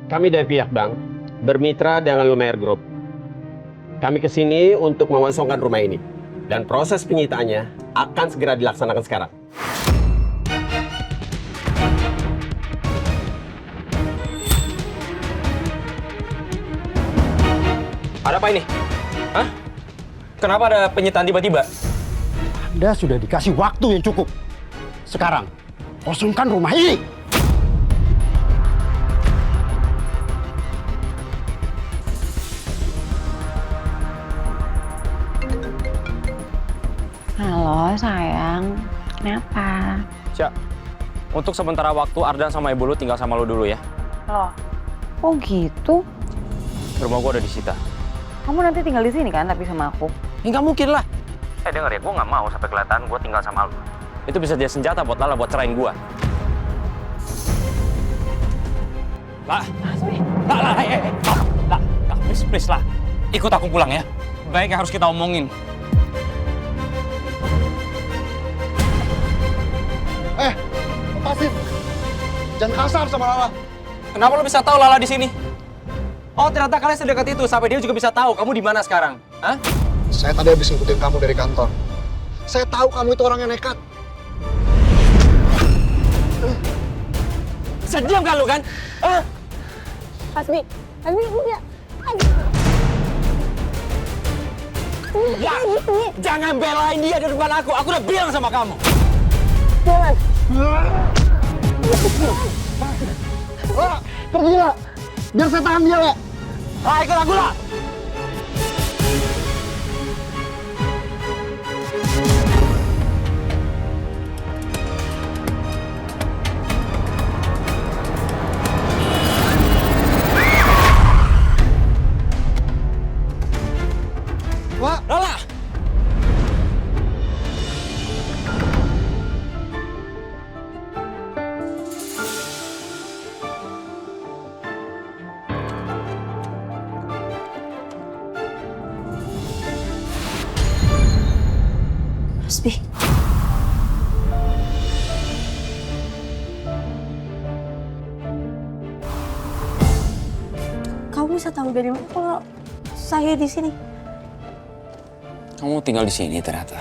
Kami dari pihak bank bermitra dengan Lumiere Group. Kami kesini untuk mengosongkan rumah ini. Dan proses penyitaannya akan segera dilaksanakan sekarang. Ada apa ini? Hah? Kenapa ada penyitaan tiba-tiba? Anda sudah dikasih waktu yang cukup. Sekarang, kosongkan rumah ini. Halo sayang, kenapa? Cak, untuk sementara waktu Ardan sama ibu lu tinggal sama lu dulu ya. Loh, kok gitu? Rumah gua udah disita. Kamu nanti tinggal di sini kan, tapi sama aku? Ya nggak mungkin lah. Denger ya, gua nggak mau sampai kelihatan gua tinggal sama lu. Itu bisa jadi senjata buat Lala buat cerain gua. Lah, please lah. Ikut aku pulang ya. Baik yang harus kita omongin. Lepasin. Jangan kasar sama Lala. Kenapa lo bisa tahu Lala di sini? Oh, ternyata kalian sedekat itu sampai dia juga bisa tahu kamu di mana sekarang. Hah? Saya tadi habis ngikutin kamu dari kantor. Saya tahu kamu itu orang yang nekat. Sejam kan lo kan? Hah? Hasbi enggak. Ya, jangan belain dia di depan aku. Aku udah bilang sama kamu. Jangan. Pergi lah. Biar saya tahan dia, Le. Ikut aku lah. Wah, Lala. Hasbi. Kamu bisa tahu dari mana kalau saya di sini? Kamu tinggal di sini ternyata.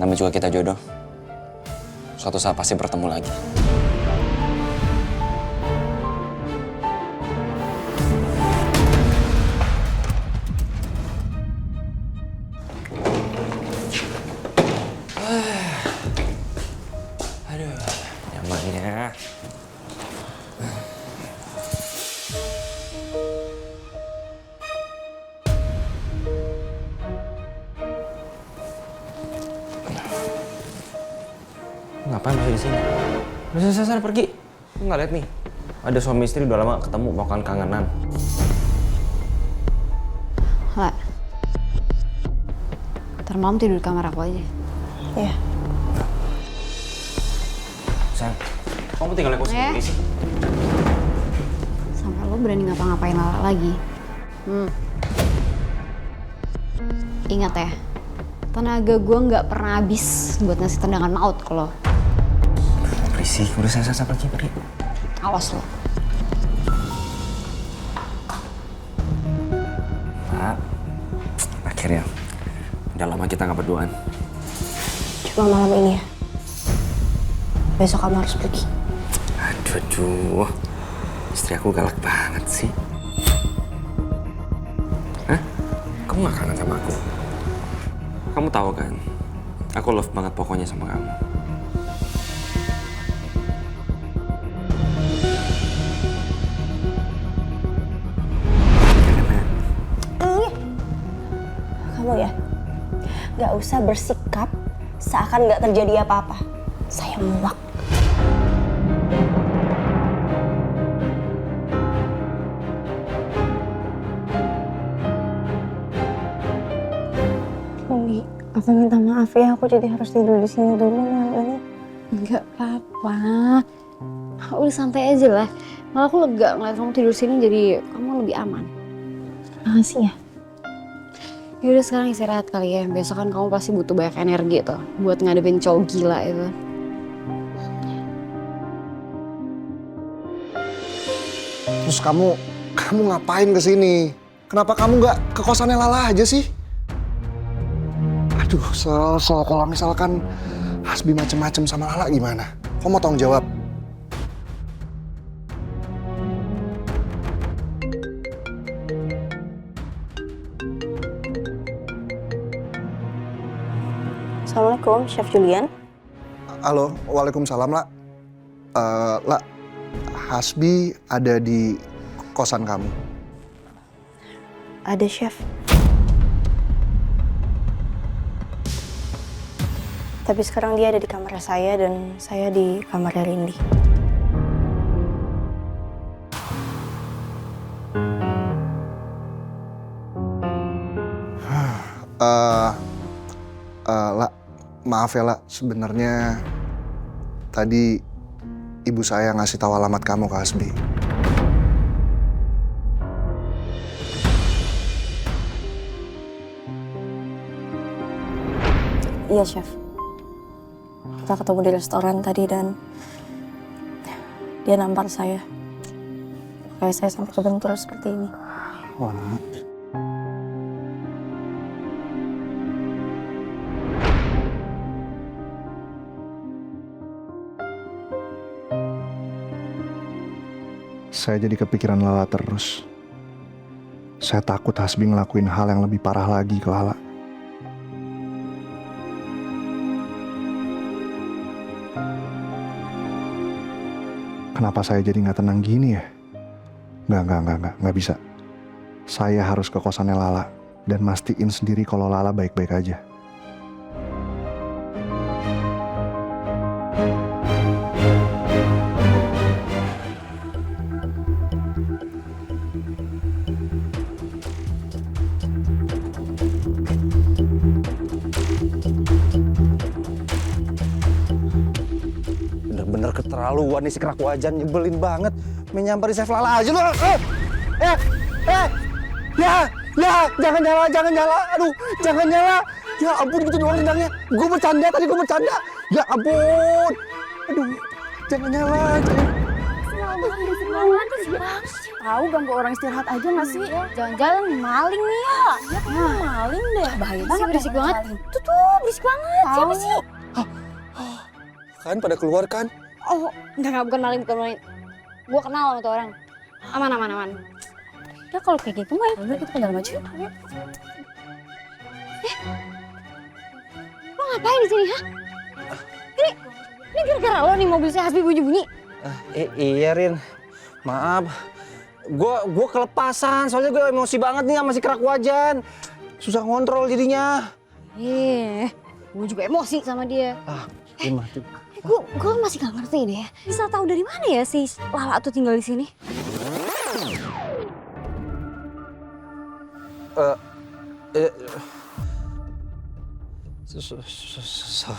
Namanya juga kita jodoh. Suatu saat pasti bertemu lagi. Aduh, nyamannya. Ngapain masih di sini? Udah sana pergi. Lu nggak lihat nih? Ada suami istri udah lama ketemu mau kangenan. Lah, ntar malam tidur di kamar aku aja. Iya. Sayang, kamu tinggal aku sendiri sih. Sampai lo berani ngapa-ngapain Lala lagi. Ingat ya, tenaga gue nggak pernah habis buat ngasih tendangan maut ke lo. Berisik, udah saya pergi. Awas lo. Pak, akhirnya udah lama kita nggak berduaan. Cuma malam ini ya. Besok kamu harus pergi. Aduh, istri aku galak banget sih. Hah? Kamu gak kangen sama aku? Kamu tahu kan, aku love banget pokoknya sama kamu. Kamu ya, gak usah bersikap seakan gak terjadi apa-apa. Saya muak. Mami, aku minta maaf ya, aku jadi harus tidur di sini dulu malam ini. Nggak apa-apa. Udah santai aja lah. Malah aku lega ngeliat kamu tidur sini jadi kamu lebih aman. Makasih ya. Yaudah sekarang istirahat kali ya. Besok kan kamu pasti butuh banyak energi tuh buat ngadepin cowok gila itu. Terus kamu ngapain kesini? Kenapa kamu nggak ke kosannya Lala aja sih? Aduh, kalau misalkan Hasbi macem-macem sama Lala gimana? Kamu mau tanggung jawab? Assalamualaikum, Chef Julian. Halo, waalaikumsalam, La. La, Hasbi ada di kosan kamu. Ada, Chef. Tapi sekarang dia ada di kamar saya dan saya di kamarnya Rindy. La, maaf ya, La. Sebenarnya tadi ibu saya ngasih tahu alamat kamu ke Hasbi. Iya, Chef. Kita ketemu di restoran tadi dan dia nampar saya. Kayak saya sampai kebentur seperti ini. Oh, Nak. Saya jadi kepikiran Lala terus. Saya takut Hasbi ngelakuin hal yang lebih parah lagi ke Lala. Kenapa saya jadi nggak tenang gini ya? Nggak bisa. Saya harus ke kosannya Lala dan mastiin sendiri kalau Lala baik-baik aja. Bener-bener keterlaluan nih si kerak wajan, nyebelin banget. Main nyamperin Chef Lala aja lu. Ya, jangan nyala. Aduh, jangan nyala. Ya ampun, gitu doang rendangnya. Gue bercanda. Ya ampun. Aduh, jangan nyala. Tahu ganggu orang istirahat aja nggak sih? Jangan-jangan maling nih ya? Iya kayaknya maling deh. Bahaya banget, berisik banget. Tuh, berisik banget. Siapa sih? Kan pada keluar kan? Oh, enggak, bukan maling. Gua kenal sama tuh orang. Aman. Ya kalau kayak gitu mah ya udah kita ke dalam aja. Lo ngapain di sini, ha? Ini gara-gara lo nih mobil saya Hasbi bunyi-bunyi. Iya, Rin. Maaf. Gue kelepasan, soalnya gue emosi banget nih sama si kerak wajan. Susah ngontrol jadinya. Gue juga emosi sama dia. Gimana tuh? Gue masih gak ngerti deh. Bisa tahu dari mana ya si Lala tuh tinggal di sini?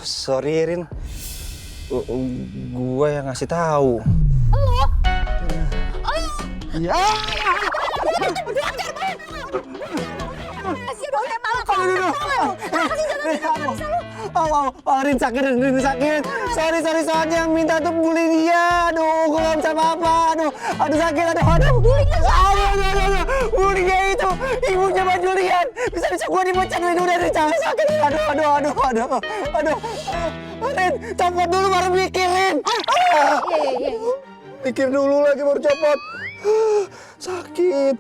Sorry, Rin. Gue yang ngasih tahu. Rin sakit. Sorry, soalnya yang minta tuh bully dia. Aduh, gue gak bisa apa-apa. Aduh sakit, aduh. Bully dia itu, ibunya Mbak Julian. Bisa gue dipecat udah dari sakit. Aduh. Rin, copot dulu baru mikirin. Iya. Mikir dulu lagi baru copot. Sakit.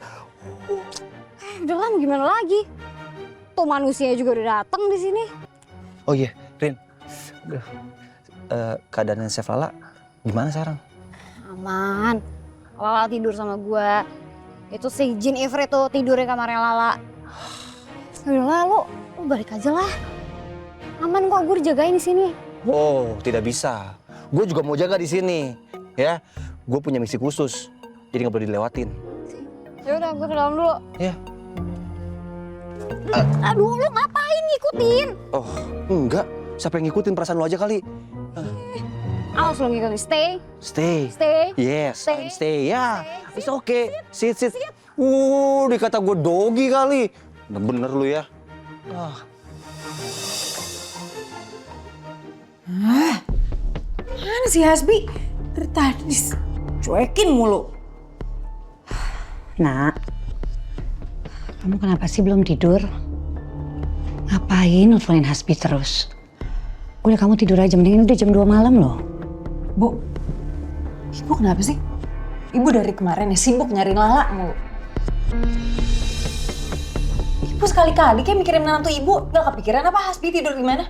Udah lah, mau gimana lagi? Tuh manusia juga udah datang di sini. Oh iya, Rin. Keadaannya Chef Lala gimana sekarang? Aman. Lala tidur sama gua. Itu si Jin Ifrit tuh tidur di kamarnya Lala. Udah lah, lu balik aja lah. Aman kok, gue dijagain di sini. Oh, tidak bisa. Gue juga mau jaga di sini. Ya, gue punya misi khusus. Jadi nggak boleh dilewatin. Ya udah, gue ke dalam dulu. Ya. Aduh, lu ngapain ngikutin? Oh, enggak. Siapa yang ngikutin perasaan lo aja kali? Awas lu ngikutin. Stay. Yes, Stay. I'm stay. Ya, it's okay. Sit. Dikata gue dogi kali. Bener lu ya. Mana si Hasbi? Dari tadi cuekin mulu. Nak, kamu kenapa sih belum tidur? Ngapain nelfonin Hasbi terus? Udah kamu tidur aja, mendingan udah jam 2 malam loh. Bu, Ibu kenapa sih? Ibu dari kemarin ya sibuk nyariin Lala mulu. Ibu sekali-kali kayak mikirin menantu Ibu, gak kepikiran apa Hasbi tidur di mana?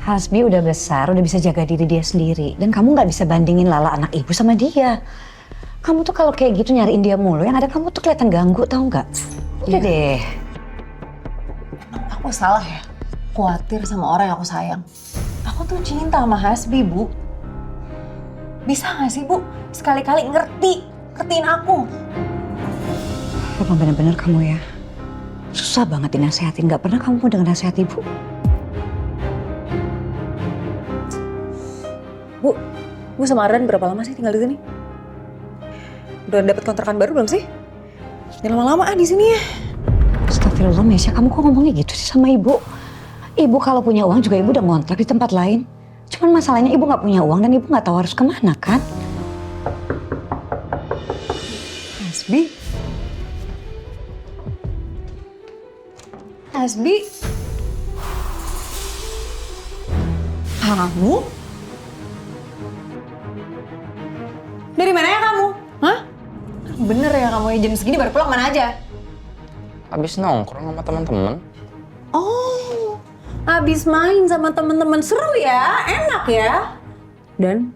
Hasbi udah besar, udah bisa jaga diri dia sendiri. Dan kamu nggak bisa bandingin Lala anak ibu sama dia. Kamu tuh kalau kayak gitu nyariin dia mulu, yang ada kamu tuh kelihatan ganggu, tau nggak? Udah deh. Aku salah ya? Khawatir sama orang yang aku sayang. Aku tuh cinta sama Hasbi, Bu. Bisa gak sih, Bu? Sekali-kali ngertiin aku. Emang bener-bener kamu ya. Susah banget dinasehatin, nggak pernah kamu mau denger nasihat ibu. Bu sama Ardan berapa lama sih tinggal di sini? Udah dapet kontrakan baru belum sih? Jangan lama-lama di sini ya. Astagfirullah, Mesya, kamu kok ngomongnya gitu sih sama ibu? Ibu kalau punya uang juga ibu udah ngontrak di tempat lain. Cuman masalahnya ibu nggak punya uang dan ibu nggak tahu harus kemana kan? Hasbi? Hasbi? Kamu? Dari mana ya kamu? Hah? Bener ya kamu ya jam segini baru pulang mana aja? Habis nongkrong sama teman-teman. Oh, habis main sama teman-teman, seru ya, enak ya. Dan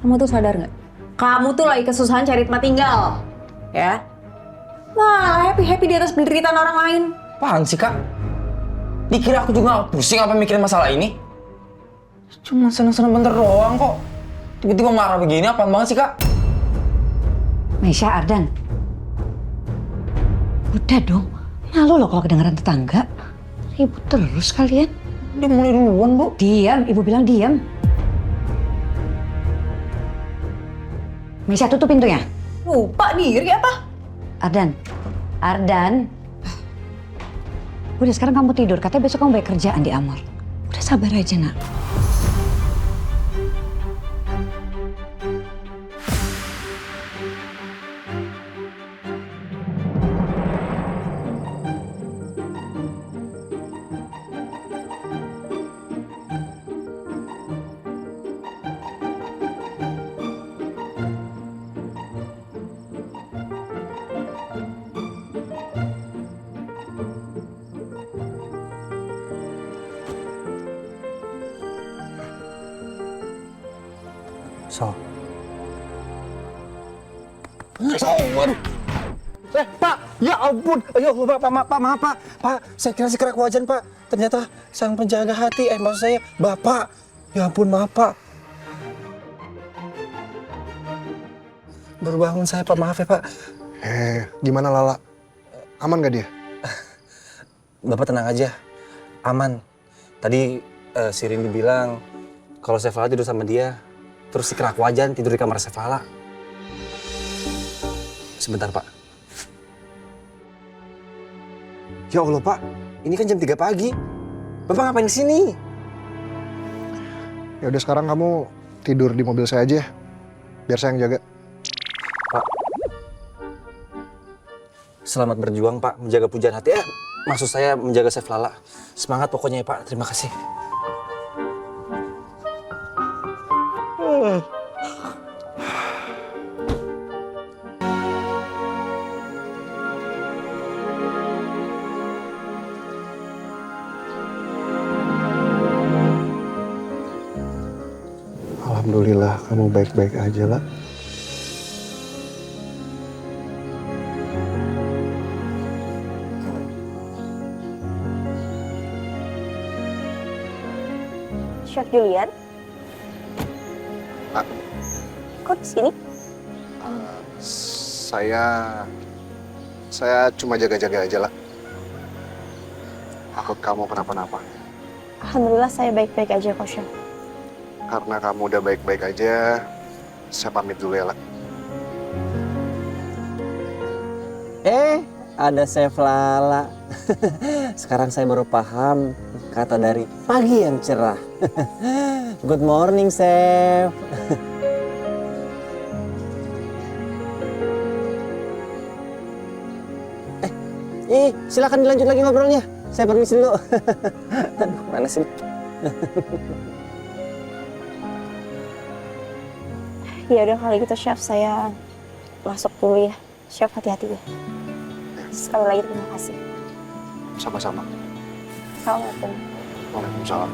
kamu tuh sadar nggak? Kamu tuh lagi kesusahan cari tempat tinggal, ya? Wah, happy di atas penderitaan orang lain. Apaan sih, Kak? Dikira aku juga pusing apa mikirin masalah ini? Cuma seneng-seneng bentar doang kok. Tiba-tiba marah begini, apaan banget sih, Kak? Mesya, Ardan. Udah dong, malu loh kalau kedengeran tetangga. Ribut terus kalian. Dia mulai duluan, Bu. Diam, ibu bilang diam. Mesya, tutup pintunya. Lupa diri apa? Ardan. Udah sekarang kamu tidur, katanya besok kamu banyak kerjaan di Amor. Udah sabar aja, nak. So. Waduh. Pak, ya ampun. Ayo, Pak, maaf, Pak. Pak, saya kira si kerak wajan, Pak. Ternyata sang penjaga hati, maksud saya, Bapak. Ya ampun, maaf, Pak. Baru bangun saya, Pak. Maaf ya, Pak. Gimana Lala? Aman gak dia? Bapak tenang aja. Aman. Tadi si Rini bilang kalau Sefala tidur sama dia, terus si kerak wajan tidur di kamar Sefala. Sebentar, Pak. Ya Allah, Pak. Ini kan jam 3 pagi. Bapak ngapain di sini? Ya udah sekarang kamu tidur di mobil saya aja ya. Biar saya yang jaga. Pak. Selamat berjuang, Pak, menjaga pujaan hati. Maksud saya menjaga Sefala. Semangat pokoknya ya, Pak. Terima kasih. Alhamdulillah kamu baik-baik aja lah. Chef Julian? Kok di sini? Saya cuma jaga-jaga aja lah. Takut kamu kenapa-napa. Alhamdulillah saya baik-baik aja kok, Chef. Karena kamu udah baik-baik aja, saya pamit dulu ya, lah. Ada Chef Lala. Sekarang saya baru paham kata dari pagi yang cerah. Good morning, Chef. Silakan dilanjut lagi ngobrolnya. Saya permisi dulu. Aduh, mana sih? Ya udah kalau gitu chef, saya masuk dulu ya. Chef hati-hati ya. Sekali lagi terima kasih. Sama-sama. Assalamualaikum. Waalaikumsalam.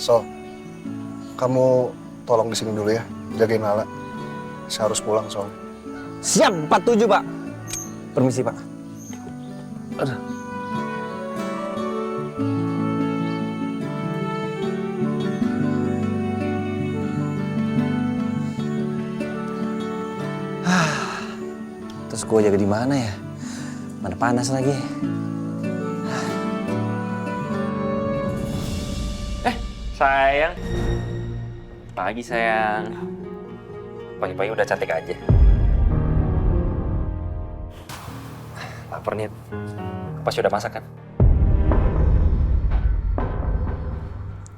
So, kamu tolong di sini dulu ya, jagain Lala. Saya harus pulang soalnya. Siap, 47, Pak. Permisi, Pak. Terus gue jaga di mana ya? Mana panas lagi. Sayang. Pagi sayang. Pagi-pagi udah cantik aja. Lapar nih. Pasti udah masak kan?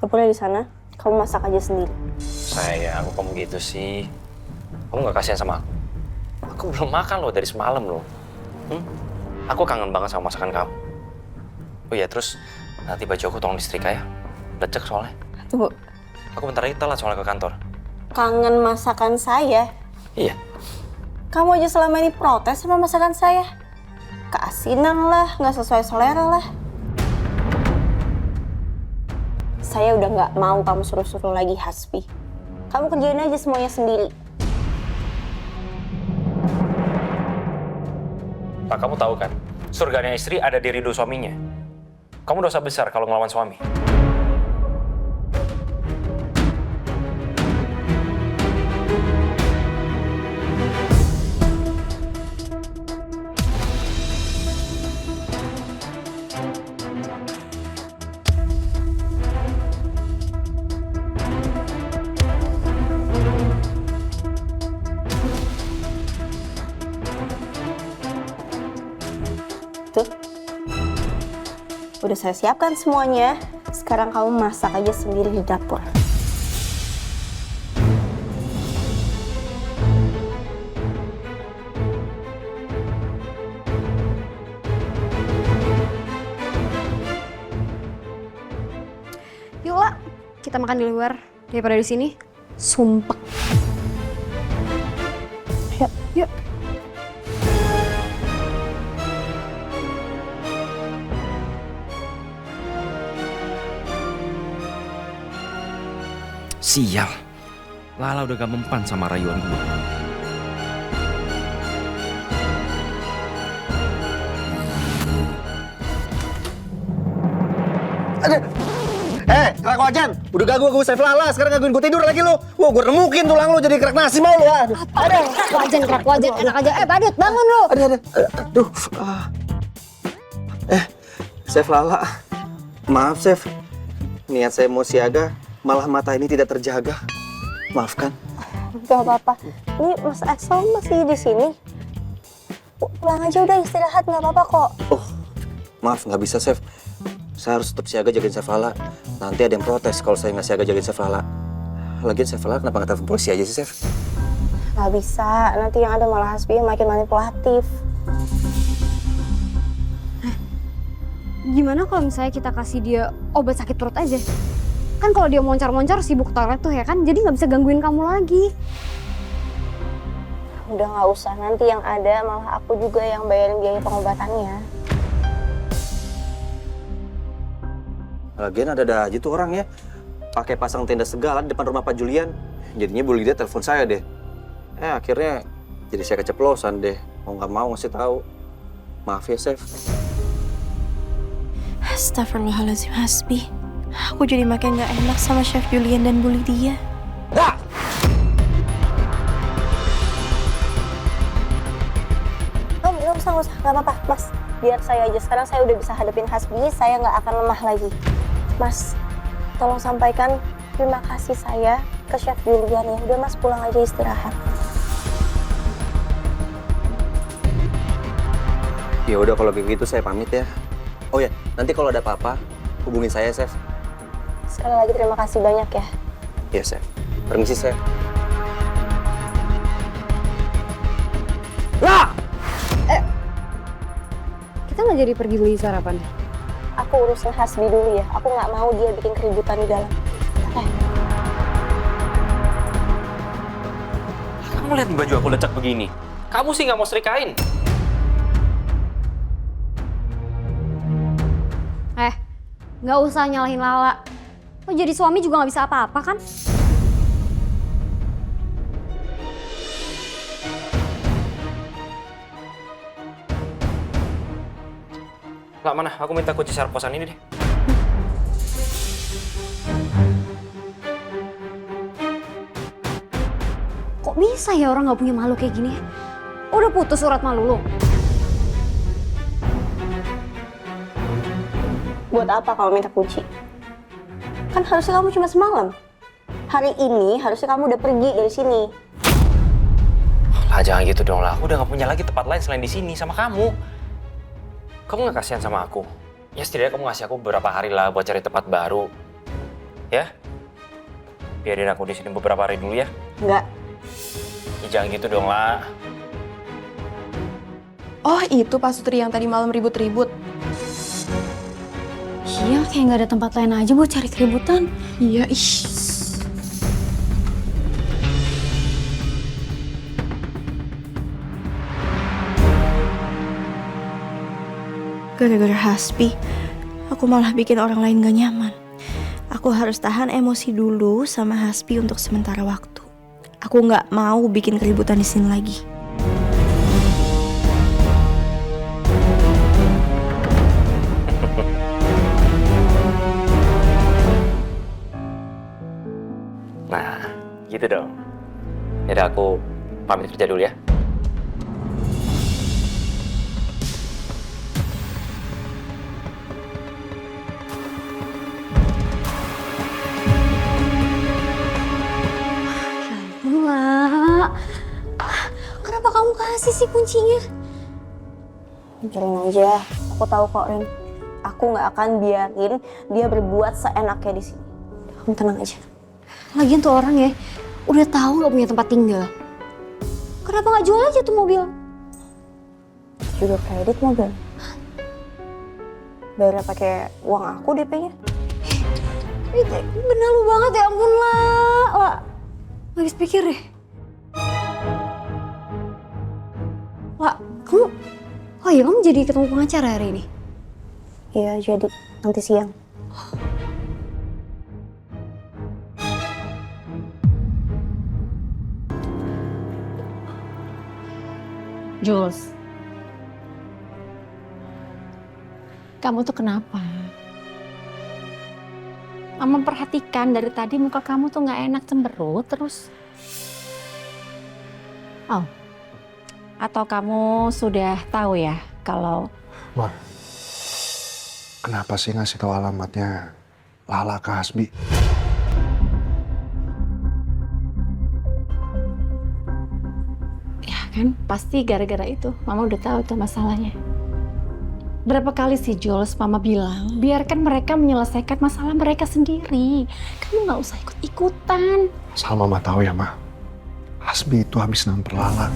Gak boleh di sana. Kamu masak aja sendiri. Sayang, aku kamu gitu sih. Kamu gak kasihan sama aku? Aku belum makan loh dari semalam loh. Aku kangen banget sama masakan kamu. Oh iya, terus nanti baju aku tolong disetrika ya. Lecek soalnya. Tunggu. Aku bentar lagi telat soalnya ke kantor. Kangen masakan saya? Iya. Kamu aja selama ini protes sama masakan saya. Keasinan lah, nggak sesuai selera lah. Saya udah nggak mau kamu suruh-suruh lagi, Hasbi. Kamu kerjain aja semuanya sendiri. Pak, kamu tahu kan, surganya istri ada di ridho suaminya. Kamu dosa besar kalau ngelawan suami. Tuh. Udah saya siapkan semuanya. Sekarang kamu masak aja sendiri di dapur. Yuk lah, kita makan di luar daripada di sini. Sumpah. Yuk, yuk. Sial, Lala udah gak mempan sama rayuan gue. Kerak wajan, udah ganggu gue save Lala, sekarang gangguin gue tidur lagi lu. Wah, gue remukin tulang lu jadi kerak nasi mau lu. Aduh. Aduh, kerak wajan, enak aja. Badut, bangun lu. Aduh. Save Lala. Maaf, Save. Niat saya mau siaga, malah mata ini tidak terjaga. Maafkan. Gak apa-apa. Ini Mas Axel masih di sini. Pulang aja udah istirahat, nggak apa-apa kok. Oh, maaf nggak bisa, Chef. Saya harus tetap siaga jagain Chef Lala. Nanti ada yang protes kalau saya nggak siaga jagain Chef Lala. Lagian Chef Lala kenapa nggak telepon polisi aja sih, Chef? Nggak bisa. Nanti yang ada malah Hasbi yang makin manipulatif. Gimana kalau misalnya kita kasih dia obat sakit perut aja? Kan kalau dia moncar-moncar sibuk toilet tuh ya kan, jadi nggak bisa gangguin kamu lagi. Udah nggak usah, nanti yang ada malah aku juga yang bayarin biaya pengobatannya. Lagian ada aja tuh orang ya, pakai pasang tenda segala di depan rumah Pak Julian. Jadinya Bu Lydia telepon saya deh. Akhirnya jadi saya keceplosan deh, mau nggak mau ngasih tahu. Maaf ya, Chef. Astagfirullahaladzim, Hasbi. Aku jadi makin gak enak sama Chef Julian dan Bu Lydia. Oh, nggak usah, nggak apa-apa, Mas. Biar saya aja, sekarang saya udah bisa hadapin Hasbi, saya nggak akan lemah lagi. Mas, tolong sampaikan terima kasih saya ke Chef Julian ya. Udah Mas, pulang aja istirahat. Ya udah kalau begitu saya pamit ya. Oh ya, nanti kalau ada apa-apa hubungin saya, Chef. Sekali lagi terima kasih banyak ya. Iya, Chef. Permisi, Chef. Kita nggak jadi pergi beli sarapan. Aku urusin Hasbi dulu ya. Aku nggak mau dia bikin keributan di dalam. Kamu lihat baju aku lecek begini. Kamu sih nggak mau setrikain. Nggak usah nyalahin Lala. Lo jadi suami juga nggak bisa apa-apa kan? Lah mana? Aku minta kunci sarap kosan ini deh. Kok bisa ya orang nggak punya malu kayak gini? Udah putus surat malu lo. Buat apa kamu minta kunci? Kan harusnya kamu cuma semalam. Hari ini harusnya kamu udah pergi dari sini. Lah jangan gitu dong lah. Aku udah nggak punya lagi tempat lain selain di sini sama kamu. Kamu nggak kasihan sama aku? Ya setidaknya kamu ngasih aku beberapa hari lah buat cari tempat baru. Ya? Biarin aku di sini beberapa hari dulu ya. Enggak. Ya jangan gitu dong lah. Oh itu Pak Sutri yang tadi malam ribut-ribut. Iya, kayak nggak ada tempat lain aja buat cari keributan. Iya, ih. Gara-gara Hasbi, aku malah bikin orang lain gak nyaman. Aku harus tahan emosi dulu sama Hasbi untuk sementara waktu. Aku nggak mau bikin keributan di sini lagi. Nah, gitu dong. Yaudah aku pamit kerja dulu ya. Lala, kenapa kamu kasih sih kuncinya? Biarin aja. Aku tahu kok, Rin. Aku nggak akan biarin dia berbuat seenaknya di sini. Kamu tenang aja. Lagian tuh orang ya, udah tahu nggak punya tempat tinggal. Kenapa nggak jual aja tuh mobil? Juga kredit mobil. Bayar pakai uang aku DP-nya. Bener lu banget ya ampun lah. Habis pikir deh. Wah, kamu jadi ketemu pengacara hari ini? Iya, jadi nanti siang. Jules, kamu tuh kenapa? Mama perhatikan dari tadi muka kamu tuh nggak enak, cemberut terus. Oh, atau kamu sudah tahu ya kalau... Ma, kenapa sih ngasih tahu alamatnya Lala ke Hasbi? Ya kan, pasti gara-gara itu. Mama udah tahu tuh masalahnya. Berapa kali sih Jules Mama bilang, biarkan mereka menyelesaikan masalah mereka sendiri. Kamu nggak usah ikut-ikutan. Asal Mama tahu ya, Ma. Hasbi itu habis nampar Lala.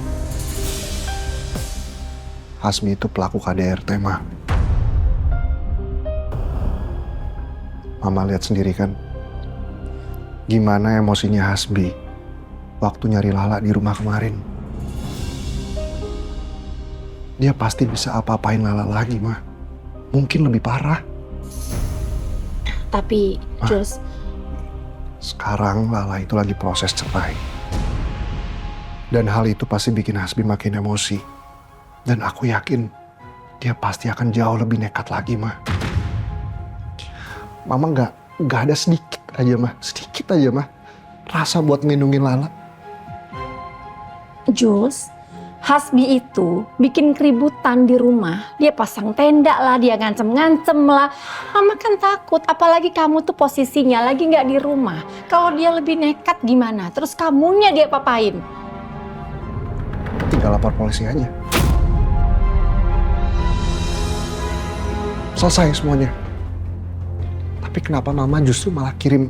Hasbi itu pelaku KDRT, Ma. Mama lihat sendiri kan, gimana emosinya Hasbi waktu nyari Lala di rumah kemarin. Dia pasti bisa apa-apain Lala lagi, Ma. Mungkin lebih parah. Tapi, Ma, Jules... sekarang Lala itu lagi proses cerai. Dan hal itu pasti bikin Hasbi makin emosi. Dan aku yakin dia pasti akan jauh lebih nekat lagi, Ma. Mama nggak ada sedikit aja, Ma, rasa buat ngelindungin Lala. Jules, Hasbi itu bikin keributan di rumah. Dia pasang tenda lah, dia ngancem-ngancem lah. Mama kan takut, apalagi kamu tuh posisinya lagi nggak di rumah. Kalau dia lebih nekat gimana? Terus kamunya dia papain? Tinggal lapor polisi aja. selesai semuanya. Tapi kenapa Mama justru malah kirim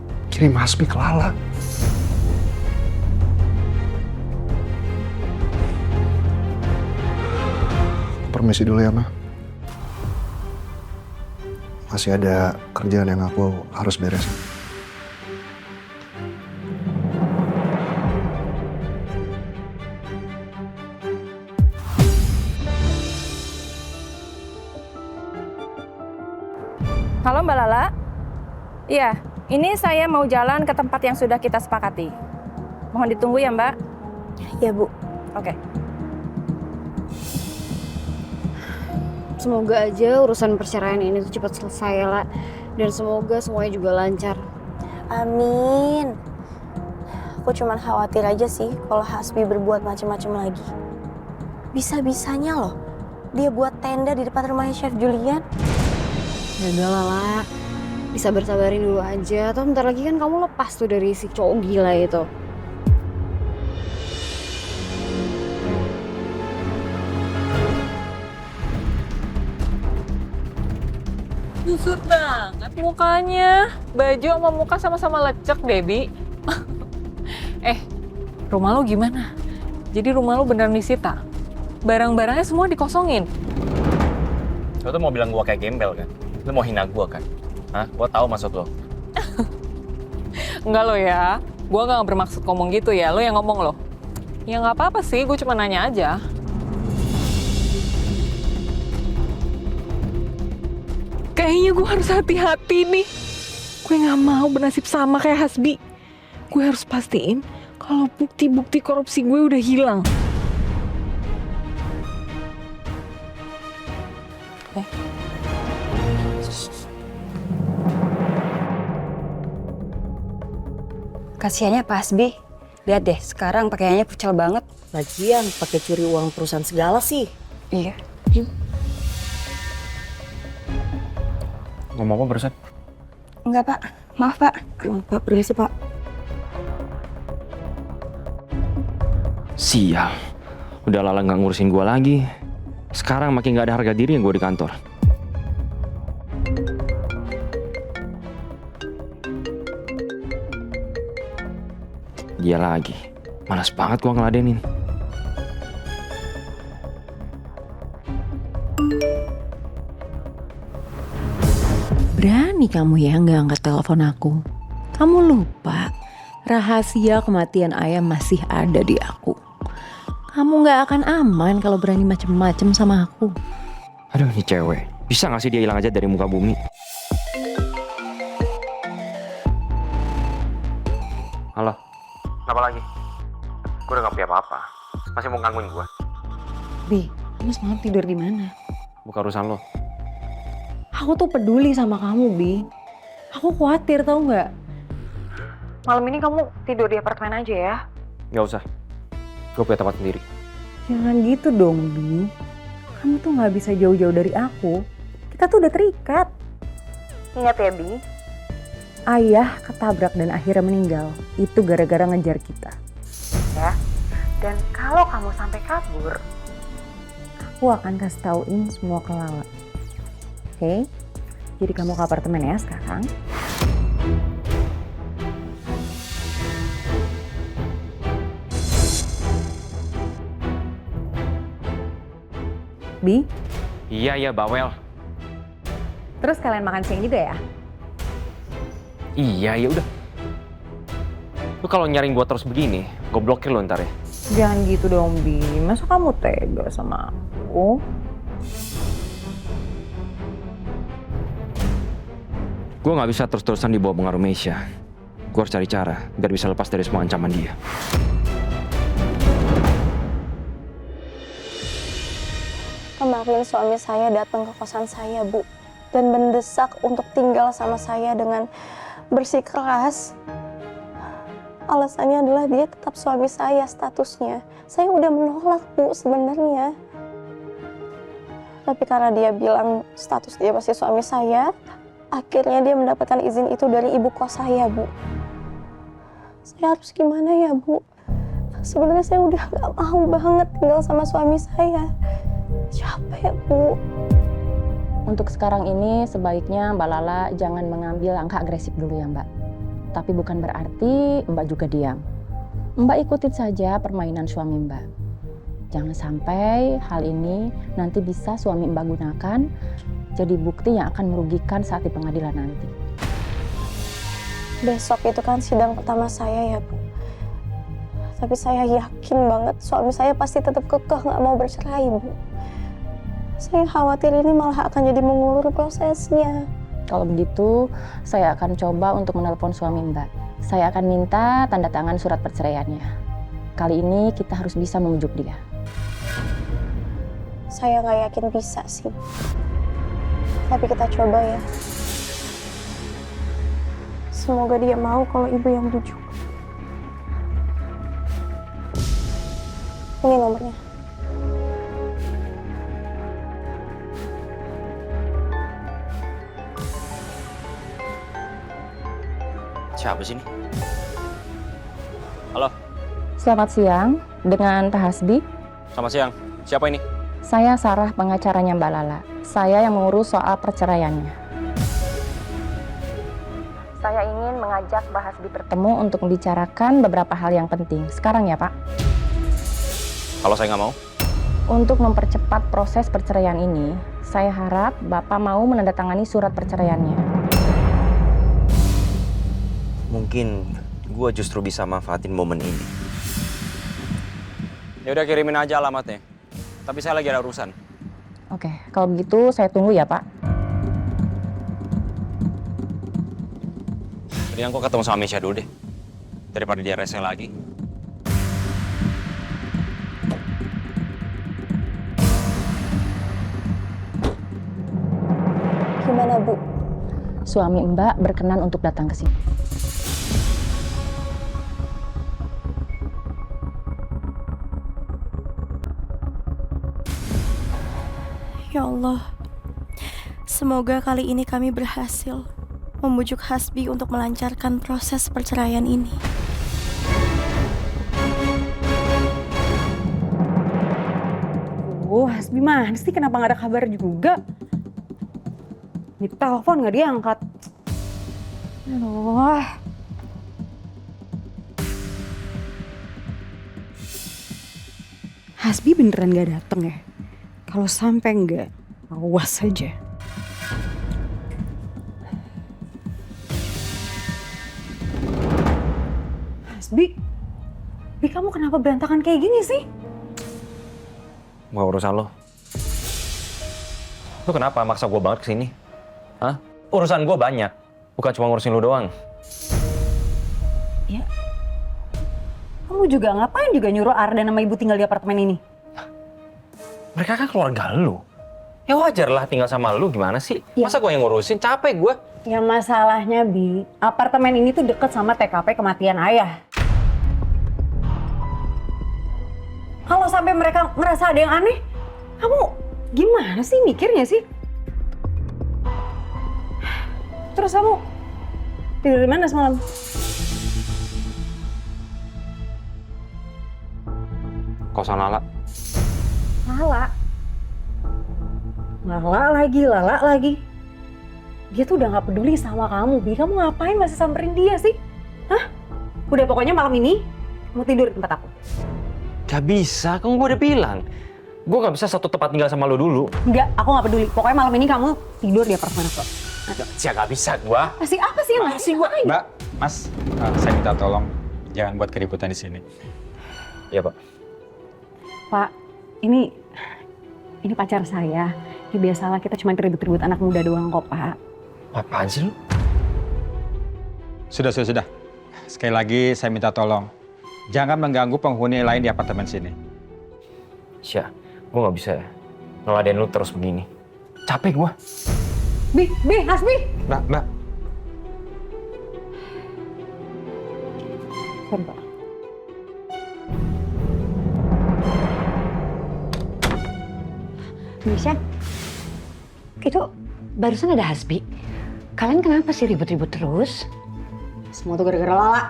Hasbi ke Lala? Permisi dulu ya, Ma. Masih ada kerjaan yang aku harus beresin. Halo Mbak Lala. Iya, ini saya mau jalan ke tempat yang sudah kita sepakati. Mohon ditunggu ya Mbak. Ya Bu. Oke. Semoga aja urusan perceraian ini tuh cepat selesai ya, La. Dan semoga semuanya juga lancar. Amin. Aku cuman khawatir aja sih kalau Hasbi berbuat macam-macam lagi. Bisa-bisanya loh dia buat tenda di depan rumahnya Chef Julian. Ya udah lah, La. Disabar-sabarin dulu aja. Atau bentar lagi kan kamu lepas tuh dari si cowok gila itu. Kusut banget mukanya. Baju sama muka sama-sama lecek, Debbie. Rumah lo gimana? Jadi rumah lo beneran disita? Barang-barangnya semua dikosongin? Lo tuh mau bilang gua kayak gembel kan? Lo mau hina gua kan? Hah? Gua tahu maksud lo. Enggak lo ya. Gua gak bermaksud ngomong gitu ya. Lo yang ngomong lo. Ya nggak apa-apa sih, gue cuma nanya aja. Kayaknya gue harus hati-hati nih. Gue nggak mau bernasib sama kayak Hasbi. Gue harus pastiin kalau bukti-bukti korupsi gue udah hilang. Kasiannya Pak Hasbi. Lihat deh, sekarang pakaiannya pucal banget. Lagian pakai curi uang perusahaan segala sih. Iya. Ngomong apa barusan? Enggak, Pak. Maaf, Pak. Pak, permisi Pak. Sial. Udah Lala nggak ngurusin gua lagi. Sekarang makin nggak ada harga diri yang gua di kantor. Dia lagi. Malas banget gua ngeladenin. Berani kamu ya nggak angkat telepon aku. Kamu lupa rahasia kematian ayam masih ada di aku. Kamu nggak akan aman kalau berani macem-macem sama aku. Aduh, ini cewek. Bisa nggak sih dia hilang aja dari muka bumi? Halo? Apa lagi? Gue udah gak punya apa-apa. Masih mau gangguin gue? Bi, kamu semalam tidur di mana? Bukan urusan lo. Aku tuh peduli sama kamu, Bi. Aku khawatir, tau nggak? Malam ini kamu tidur di apartemen aja ya? Gak usah. Gue punya tempat sendiri. Jangan gitu dong, Bi. Kamu tuh nggak bisa jauh-jauh dari aku. Kita tuh udah terikat. Ingat ya, Bi. Ayah ketabrak dan akhirnya meninggal. Itu gara-gara ngejar kita. Ya. Dan kalau kamu sampai kabur, aku akan kasih tauin semua ke Lala. Oke? Jadi kamu ke apartemen ya sekarang. Bi? Iya, bawel. Terus kalian makan siang juga ya? Iya, ya udah. Lu kalau nyariin gue terus begini, gue blokir lo ntar ya. Jangan gitu dong, Bi. Masa kamu tega sama aku? Gue gak bisa terus-terusan dibawa pengaruh Meisha. Gue harus cari cara biar bisa lepas dari semua ancaman dia. Kemarin suami saya datang ke kosan saya, Bu, dan mendesak untuk tinggal sama saya dengan bersikeras. Alasannya adalah dia tetap suami saya statusnya. Saya udah menolak, Bu, sebenarnya. Tapi karena dia bilang status dia masih suami saya, akhirnya dia mendapatkan izin itu dari ibu kos saya, Bu. Saya harus gimana ya, Bu? Sebenarnya saya udah gak mau banget tinggal sama suami saya. Capek, Bu. Untuk sekarang ini sebaiknya Mbak Lala jangan mengambil langkah agresif dulu ya Mbak. Tapi bukan berarti Mbak juga diam. Mbak ikutin saja permainan suami Mbak. Jangan sampai hal ini nanti bisa suami Mbak gunakan jadi bukti yang akan merugikan saat di pengadilan nanti. Besok itu kan sidang pertama saya ya, Bu. Tapi saya yakin banget suami saya pasti tetap kekeh nggak mau bercerai, Bu. Saya khawatir ini malah akan jadi mengulur prosesnya. Kalau begitu, saya akan coba untuk menelpon suami Mbak. Saya akan minta tanda tangan surat perceraiannya. Kali ini kita harus bisa membujuk dia. Saya nggak yakin bisa sih. Tapi kita coba ya. Semoga dia mau kalau ibu yang bujuk. Ini nomornya. Siapa sih ini? Halo, Selamat siang, dengan Pak Hasbi. selamat siang. Siapa ini? Saya Sarah, pengacaranya Mbak Lala. Saya yang mengurus soal perceraiannya. Saya ingin mengajak Pak Hasbi bertemu untuk membicarakan beberapa hal yang penting. Sekarang ya, Pak. Kalau saya nggak mau? Untuk mempercepat proses perceraian ini, saya harap Bapak mau menandatangani surat perceraiannya. Mungkin gue justru bisa manfaatin momen ini. Ya udah kirimin aja alamatnya. Tapi saya lagi ada urusan. Oke, kalau begitu saya tunggu ya, Pak. Mendingan gue ketemu sama Misha dulu deh. Daripada dia rese lagi. Gimana, Bu? Suami Mbak berkenan untuk datang ke sini. Ya Allah, semoga kali ini kami berhasil membujuk Hasbi untuk melancarkan proses perceraian ini. Hasbi mana sih? Kenapa nggak ada kabar juga? Ini telepon nggak diangkat. Aduh. Hasbi beneran nggak dateng ya? Kalau sampai nggak, awas saja. Hasbi, kamu kenapa berantakan kayak gini sih? Mau urusan lo. Lo kenapa maksa gue banget kesini? Hah? Urusan gue banyak. Bukan cuma ngurusin lo doang. Ya. Kamu juga ngapain juga nyuruh Arda sama ibu tinggal di apartemen ini? Mereka kan keluarga lo. Ya wajar lah tinggal sama lo, gimana sih? Ya. Masa gue yang ngurusin? Capek gue. Ya masalahnya, Bi, apartemen ini tuh deket sama TKP kematian ayah. Kalau sampai mereka ngerasa ada yang aneh, kamu gimana sih mikirnya sih? Terus kamu tidur di mana semalam? Kosan Lala. Lala lagi. Dia tuh udah gak peduli sama kamu, Bi. Kamu ngapain masih samperin dia sih? Hah? Udah pokoknya malam ini kamu tidur di tempat aku. Gak bisa, kan gue udah bilang. Gue gak bisa satu tempat tinggal sama lo dulu. Enggak, aku gak peduli. Pokoknya malam ini kamu tidur di apartemen aku. Gak bisa gue. Masih apa sih yang ngasih gue? Mbak, Mas, saya minta tolong jangan buat keributan di sini. Iya, Pak. Pak, ini pacar saya. Ya biasalah kita cuma ribut-ribut anak muda doang kok, Pak. Apaan sih lu? Sudah. Sekali lagi saya minta tolong. Jangan mengganggu penghuni lain di apartemen sini. Syah, gue gak bisa ngeladein lu terus begini. Capek gue. Bi, Hasbi. Mbak. Bentar. Misha, itu barusan ada Hasbi. Kalian kenapa sih ribut-ribut terus? Semua tuh gara-gara Lala.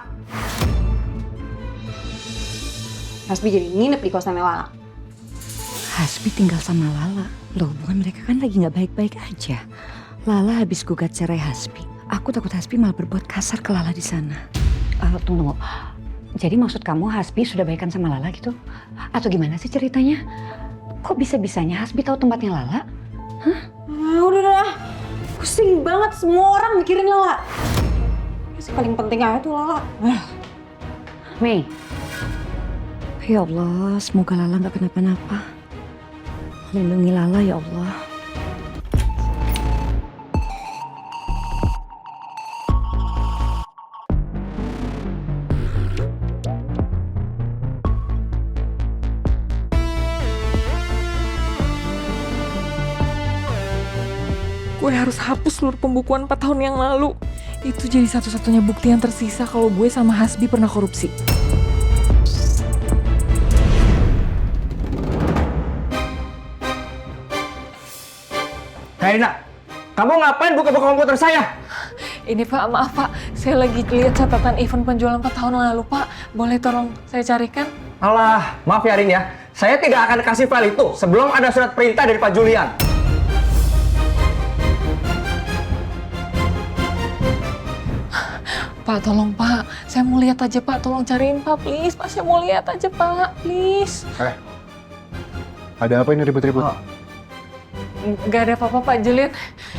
Hasbi jadi nginep di kosannya Lala. Hasbi tinggal sama Lala. Loh, bukan mereka kan lagi nggak baik-baik aja. Lala habis gugat cerai Hasbi. Aku takut Hasbi malah berbuat kasar ke Lala di sana. Tunggu. Jadi maksud kamu Hasbi sudah baikan sama Lala gitu? Atau gimana sih ceritanya? Kok bisa-bisanya Hasbi tahu tempatnya Lala? Hah? Udah. Pusing banget semua orang mikirin Lala. Yang paling penting aja tuh Lala. Mei. Ya Allah, semoga Lala nggak kenapa-napa. Lindungi Lala ya Allah. Gue harus hapus seluruh pembukuan 4 tahun yang lalu. Itu jadi satu-satunya bukti yang tersisa kalau gue sama Hasbi pernah korupsi. Kaina, kamu ngapain buka-buka komputer saya? Ini Pak, maaf Pak. Saya lagi lihat catatan event penjualan 4 tahun lalu Pak. Boleh tolong saya carikan? Alah, maaf ya Rin ya. Saya tidak akan kasih file itu sebelum ada surat perintah dari Pak Julian. Pak, tolong Pak. Saya mau lihat aja Pak. Tolong cariin Pak, please. Pak, saya mau lihat aja Pak, please. Ada apa ini ribut-ribut? Gak ada apa-apa Pak Julian.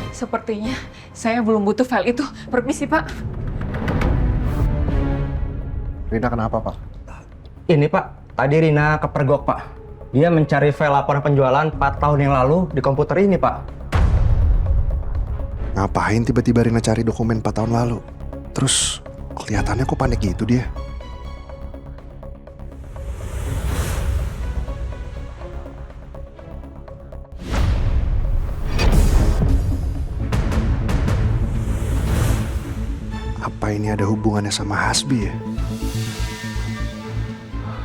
Sepertinya saya belum butuh file itu. Permisi Pak. Rina kenapa Pak? Ini Pak, tadi Rina kepergok Pak. Dia mencari file laporan penjualan 4 tahun yang lalu di komputer ini Pak. Ngapain tiba-tiba Rina cari dokumen 4 tahun lalu? Terus kelihatannya kok panik gitu dia? Apa ini ada hubungannya sama Hasbi ya?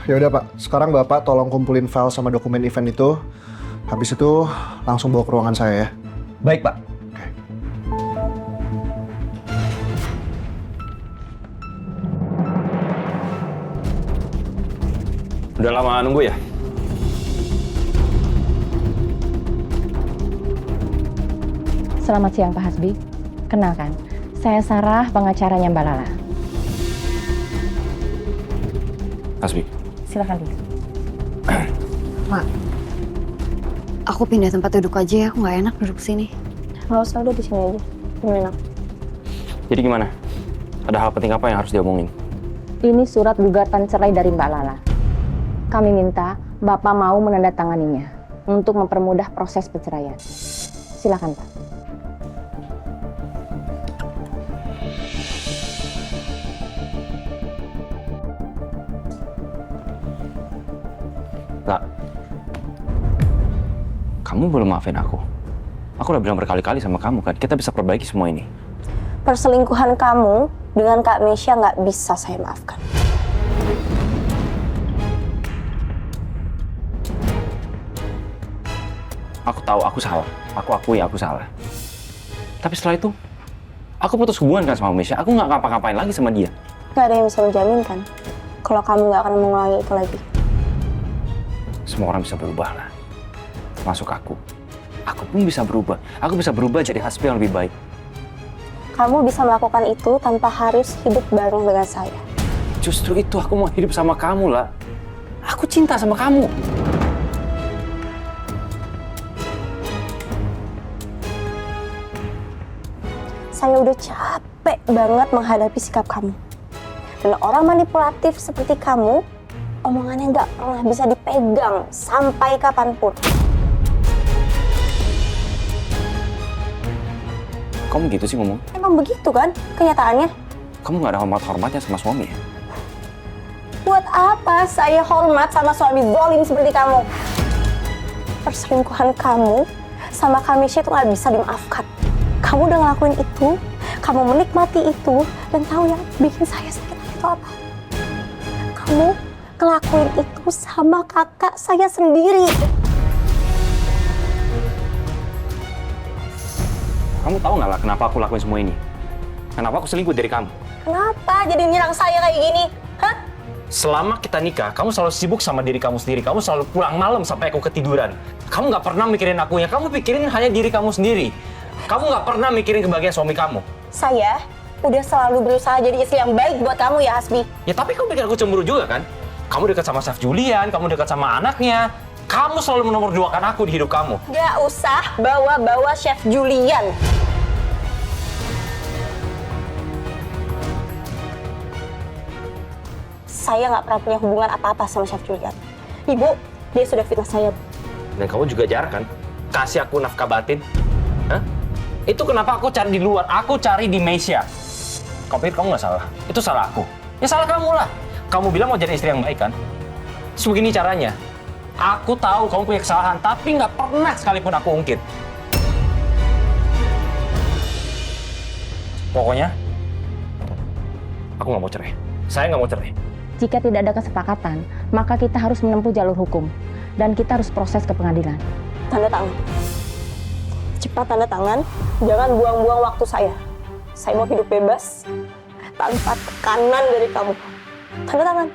Ya udah Pak, sekarang Bapak tolong kumpulin file sama dokumen event itu. Habis itu langsung bawa ke ruangan saya ya. Baik Pak. Udah lama nunggu ya? Selamat siang Pak Hasbi. Kenalkan, saya Sarah, pengacaranya Mbak Lala. Hasbi. Silakan duduk. Mak, aku pindah tempat duduk aja ya. Aku nggak enak duduk sini. Nggak usah, udah di sini aja. Enak. Jadi gimana? Ada hal penting apa yang harus diomongin? Ini surat gugatan cerai dari Mbak Lala. Kami minta Bapak mau menandatanganinya untuk mempermudah proses perceraian. Silakan Pak. Lah, kamu belum maafin aku. Aku udah bilang berkali-kali sama kamu kan, kita bisa perbaiki semua ini. Perselingkuhan kamu dengan Kak Mesya nggak bisa saya maafkan. Aku tahu aku salah, aku akui aku salah. Tapi setelah itu, aku putus hubungan kan sama Mesya. Aku nggak ngapa-ngapain lagi sama dia. Nggak ada yang bisa menjamin kan kalau kamu nggak akan mengulangi itu lagi. Semua orang bisa berubah lah, termasuk aku. Aku pun bisa berubah. Aku bisa berubah jadi Hasbi yang lebih baik. Kamu bisa melakukan itu tanpa harus hidup bareng dengan saya. Justru itu aku mau hidup sama kamu lah. Aku cinta sama kamu. Saya udah capek banget menghadapi sikap kamu. Dan orang manipulatif seperti kamu, omongannya nggak pernah bisa dipegang sampai kapanpun. Kamu gitu sih ngomong? Emang begitu kan kenyataannya? Kamu nggak ada hormat-hormatnya sama suami ya? Buat apa saya hormat sama suami zalim seperti kamu? Perselingkuhan kamu sama Kak Mesya itu nggak bisa dimaafkan. Kamu udah ngelakuin itu, kamu menikmati itu, dan tahu yang bikin saya sakit hati itu apa? Kamu ngelakuin itu sama kakak saya sendiri. Kamu tahu nggak lah kenapa aku lakuin semua ini? Kenapa aku selingkuh dari kamu? Kenapa jadi nyerang saya kayak gini? Hah? Selama kita nikah, kamu selalu sibuk sama diri kamu sendiri. Kamu selalu pulang malam sampai aku ketiduran. Kamu nggak pernah mikirin akunya. Kamu pikirin hanya diri kamu sendiri. Kamu nggak pernah mikirin kebahagiaan suami kamu. Saya udah selalu berusaha jadi istri yang baik buat kamu ya, Hasbi. Ya tapi kamu bikin aku cemburu juga kan? Kamu dekat sama Chef Julian, kamu dekat sama anaknya. Kamu selalu menomorduakan aku di hidup kamu. Gak usah bawa-bawa Chef Julian. Saya nggak pernah punya hubungan apa-apa sama Chef Julian. Ibu, dia sudah fitnah saya. Dan kamu juga jarang kan? Kasih aku nafkah batin. Hah? Itu kenapa aku cari di luar, aku cari di Mesia. Kau pikir kamu nggak salah? Itu salah aku. Ya salah kamu lah. Kamu bilang mau jadi istri yang baik kan? Terus begini caranya. Aku tahu kamu punya kesalahan, tapi nggak pernah sekalipun aku ungkit. Pokoknya, aku nggak mau cerai. Saya nggak mau cerai. Jika tidak ada kesepakatan, maka kita harus menempuh jalur hukum. Dan kita harus proses ke pengadilan. Tanda tangan. Cepat tanda tangan, jangan buang-buang waktu saya. Saya mau hidup bebas, tanpa tekanan dari kamu. Tanda tangan.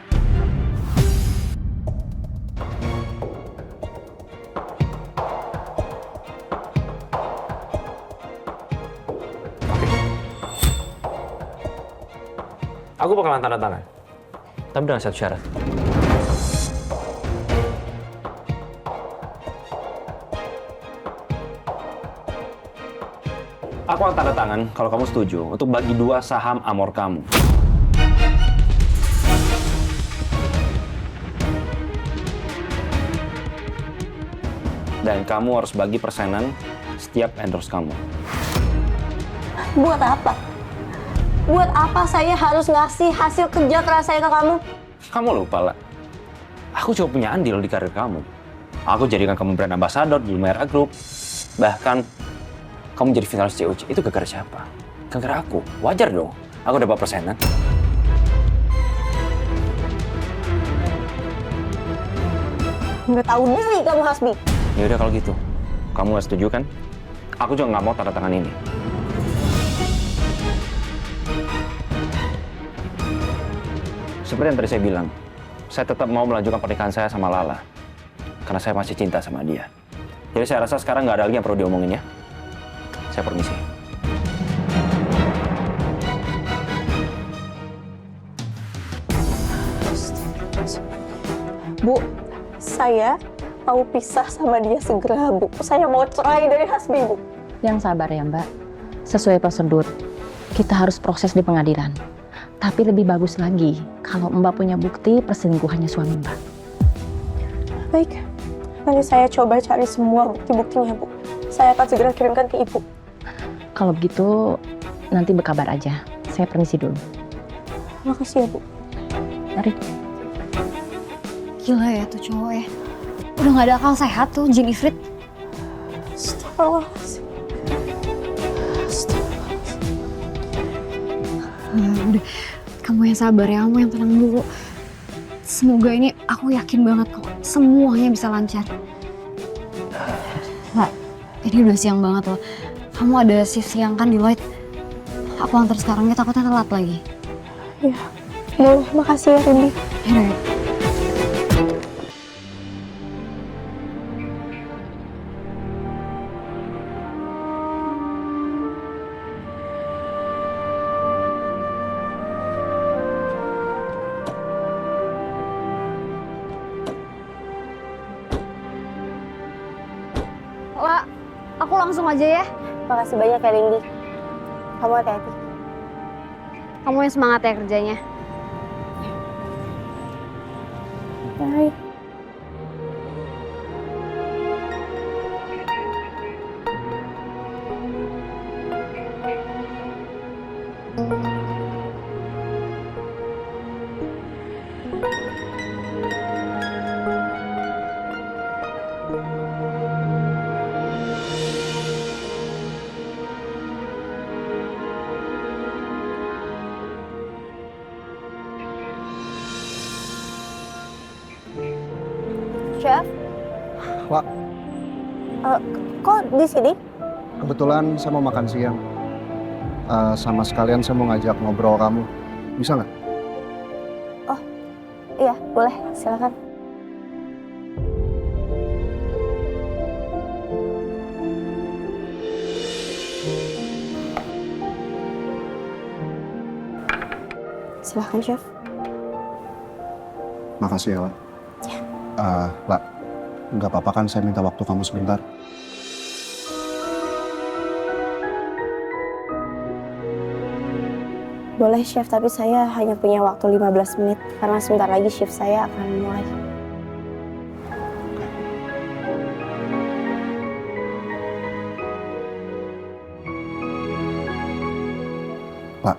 Aku bakalan tanda tangan. Tapi dengan satu syarat. Aku akan tanda tangan kalau kamu setuju untuk bagi 2 saham Amor kamu. Dan kamu harus bagi persenan setiap endorse kamu. Buat apa? Buat apa saya harus ngasih hasil kerja keras saya ke kamu? Kamu lupa lah. Aku cuma punya andil di karir kamu. Aku jadikan kamu brand ambassador di Lumera Group. Bahkan kamu jadi finalis COC. Itu gara-gara siapa? Gara-gara aku. Wajar dong. Aku dapat persenan. Nggak tahu diri kamu, Hasbi. Ya udah kalau gitu. Kamu nggak setuju kan? Aku juga nggak mau tanda tangan ini. Seperti yang tadi saya bilang, saya tetap mau melanjutkan pernikahan saya sama Lala. Karena saya masih cinta sama dia. Jadi saya rasa sekarang nggak ada lagi yang perlu diomongin ya. Saya permisi. Bu, saya mau pisah sama dia segera, Bu. Saya mau cerai dari Hasbi, Bu. Yang sabar ya Mbak. Sesuai prosedur, kita harus proses di pengadilan. Tapi lebih bagus lagi kalau Mbak punya bukti perselingkuhannya suami Mbak. Baik, nanti saya coba cari semua bukti-buktinya, Bu. Saya akan segera kirimkan ke Ibu. Kalau begitu, nanti berkabar aja. Saya permisi dulu. Makasih ya, Bu. Mari. Gila ya tuh cowok ya. Udah gak ada akal sehat tuh, Jin Ifrit. Astagfirullahaladzim. Udah, kamu yang sabar ya, kamu yang tenang dulu. Semoga ini, aku yakin banget kok, semuanya bisa lancar. Lah, ini udah siang banget loh. Kamu ada shift siang kan di Lloyd? Aku antar sekarang ya, takutnya telat lagi. Ya, boleh. Makasih ya, Rindy. Ya, Lah, aku langsung aja ya. Makasih banyak ya, Rindy. Kamu hati-hati. Kamu yang semangat ya kerjanya. Bye. Chef? Wak, Kok di sini? kebetulan saya mau makan siang. Sama sekalian saya mau ngajak ngobrol kamu. Bisa nggak? Iya, boleh. Silakan. Silakan, Chef. Makasih ya, La. La, nggak apa-apa kan saya minta waktu kamu sebentar? Boleh, Chef, tapi saya hanya punya waktu 15 menit karena sebentar lagi shift saya akan mulai. Pak,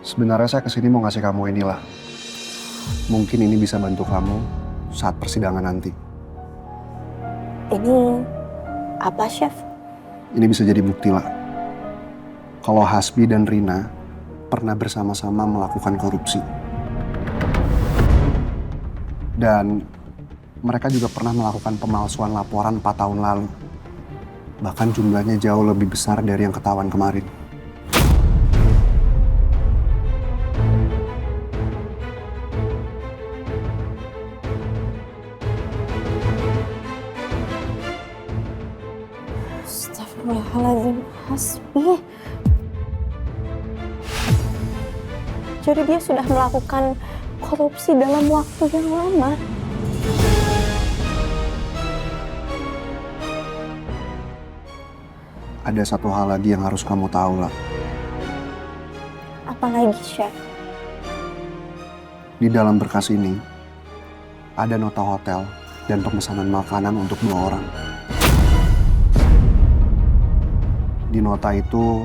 sebenarnya saya kesini mau ngasih kamu inilah. Mungkin ini bisa bantu kamu saat persidangan nanti. Ini apa, Chef? Ini bisa jadi bukti lah. Kalau Hasbi dan Rina pernah bersama-sama melakukan korupsi. Dan mereka juga pernah melakukan pemalsuan laporan 4 tahun lalu. Bahkan jumlahnya jauh lebih besar dari yang ketahuan kemarin. Astagfirullahaladzim, Hasbi. Jadi dia sudah melakukan korupsi dalam waktu yang lama. Ada satu hal lagi yang harus kamu tahu lah. Apalagi, Chef? Di dalam berkas ini, ada nota hotel dan pemesanan makanan untuk 2 orang. Di nota itu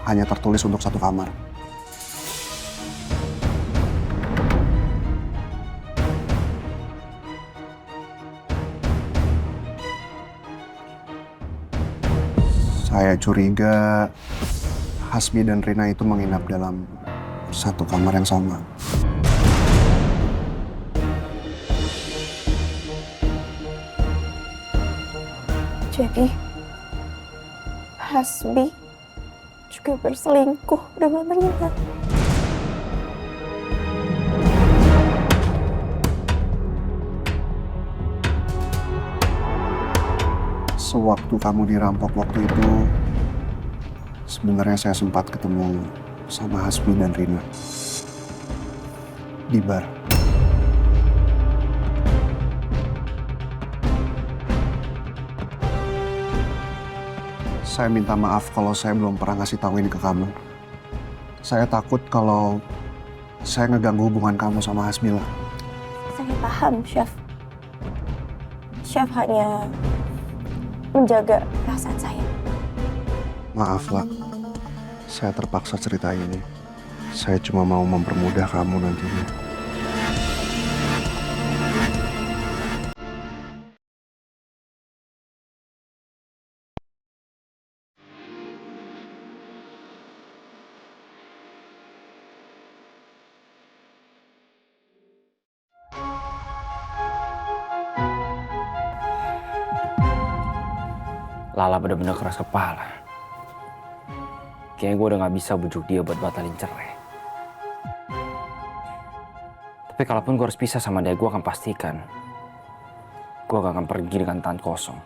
hanya tertulis untuk 1 kamar. Saya curiga Hasbi dan Rina itu menginap dalam 1 kamar yang sama. Jadi, Hasbi juga berselingkuh dengan Rina. Sewaktu kamu dirampok waktu itu, sebenarnya saya sempat ketemu sama Hasbi dan Rina di bar. Saya minta maaf kalau saya belum pernah ngasih tahu ini ke kamu. Saya takut kalau saya ngeganggu hubungan kamu sama Hasmila. Saya paham, Chef. Chef hanya menjaga perasaan saya. Maaf lah, saya terpaksa cerita ini. Saya cuma mau mempermudah kamu nantinya. Lala bener-bener keras kepala. Kayaknya gue udah gak bisa bujuk dia buat batalin cerai. Tapi kalaupun gue harus pisah sama dia, gue akan pastikan gue gak akan pergi dengan tangan kosong.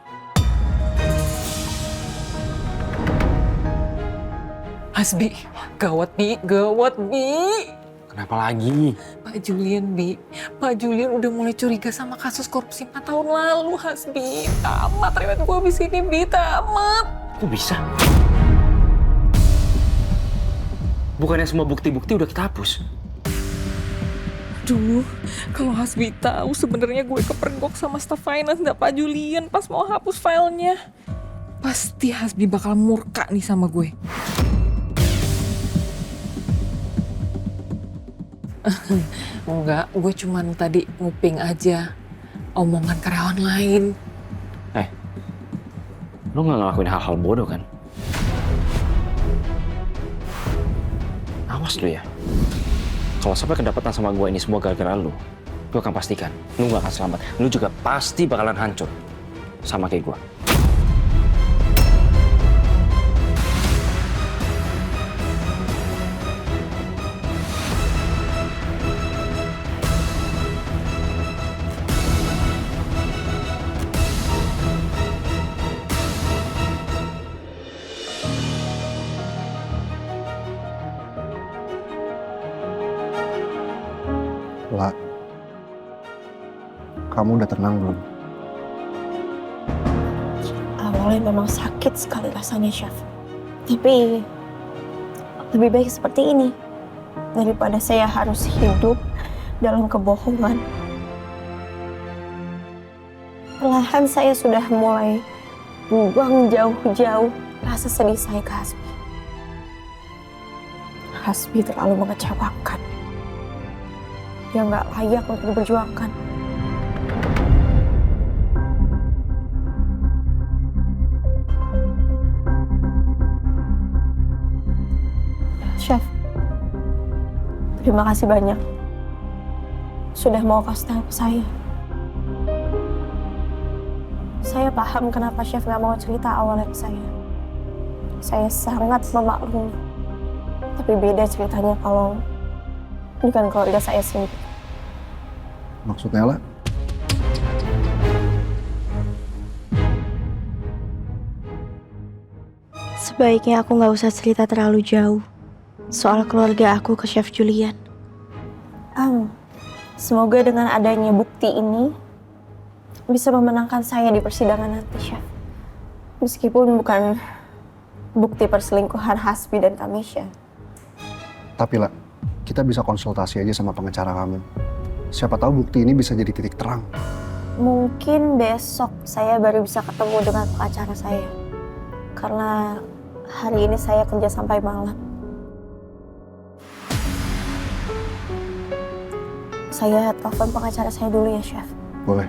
Hasbi, gawat Bi, gawat Bi. Kenapa lagi? Pak Julian, Bi. Pak Julian udah mulai curiga sama kasus korupsi 4 tahun lalu, Hasbi. Tamat rewet gue abis ini, Bi. Tamat. Kok bisa? Bukannya semua bukti-bukti udah kita hapus? Aduh, kalau Hasbi tahu sebenarnya gue kepergok sama staf finance dan Pak Julian pas mau hapus filenya. Pasti Hasbi bakal murka nih sama gue. Enggak, gue cuman tadi nguping aja omongan karyawan lain. Lo gak ngelakuin hal-hal bodoh kan? Awas lo ya. Kalau sampai kedapatan sama gue ini semua gara-gara lo, gue akan pastikan lo gak akan selamat. Lo juga pasti bakalan hancur. Sama kayak gue. kamu udah tenang belum? Awalnya memang sakit sekali rasanya, Chef. Tapi lebih baik seperti ini daripada saya harus hidup dalam kebohongan. Perlahan saya sudah mulai buang jauh-jauh rasa sedih saya ke Hasbi. Hasbi terlalu mengecewakan. Dia nggak layak untuk diperjuangkan. Chef, terima kasih banyak sudah mau kasih tahu ke saya. Saya paham kenapa Chef nggak mau cerita awalnya ke saya. Saya sangat memaklumi. Tapi beda ceritanya kalau bukan keluarga saya sendiri. Maksudnya lah? Sebaiknya aku nggak usah cerita terlalu jauh soal keluarga aku ke Chef Julian. Semoga dengan adanya bukti ini bisa memenangkan saya di persidangan nanti, Chef. Meskipun bukan bukti perselingkuhan Hasbi dan Kamesha. Tapi lah, kita bisa konsultasi aja sama pengacara kamu. Siapa tahu bukti ini bisa jadi titik terang. Mungkin besok saya baru bisa ketemu dengan pengacara saya. Karena hari ini saya kerja sampai malam. Saya telepon pengacara saya dulu ya, Chef. Boleh.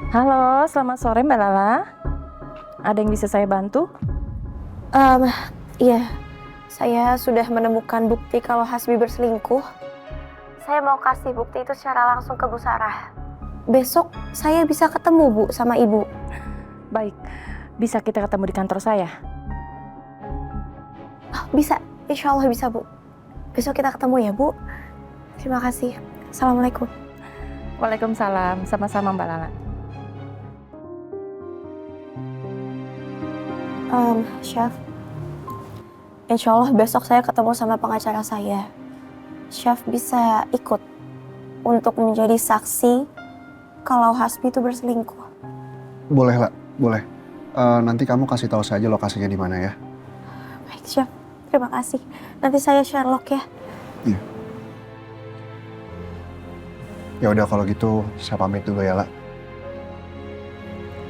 Halo, selamat sore Mbak Lala. Ada yang bisa saya bantu? Iya, saya sudah menemukan bukti kalau Hasbi berselingkuh. Saya mau kasih bukti itu secara langsung ke Bu Sarah. Besok saya bisa ketemu Bu sama Ibu. Baik, bisa kita ketemu di kantor saya? Bisa, insya Allah bisa Bu. Besok kita ketemu ya Bu. Terima kasih. Assalamualaikum. Waalaikumsalam, sama-sama Mbak Lala. Chef, insya Allah besok saya ketemu sama pengacara saya. Chef bisa ikut untuk menjadi saksi kalau Hasbi itu berselingkuh. Boleh lah, boleh. Nanti kamu kasih tahu saja lokasinya di mana ya. Baik, Chef. Terima kasih. Nanti saya Sherlock ya. Iya. Ya udah kalau gitu saya pamit dulu ya, La.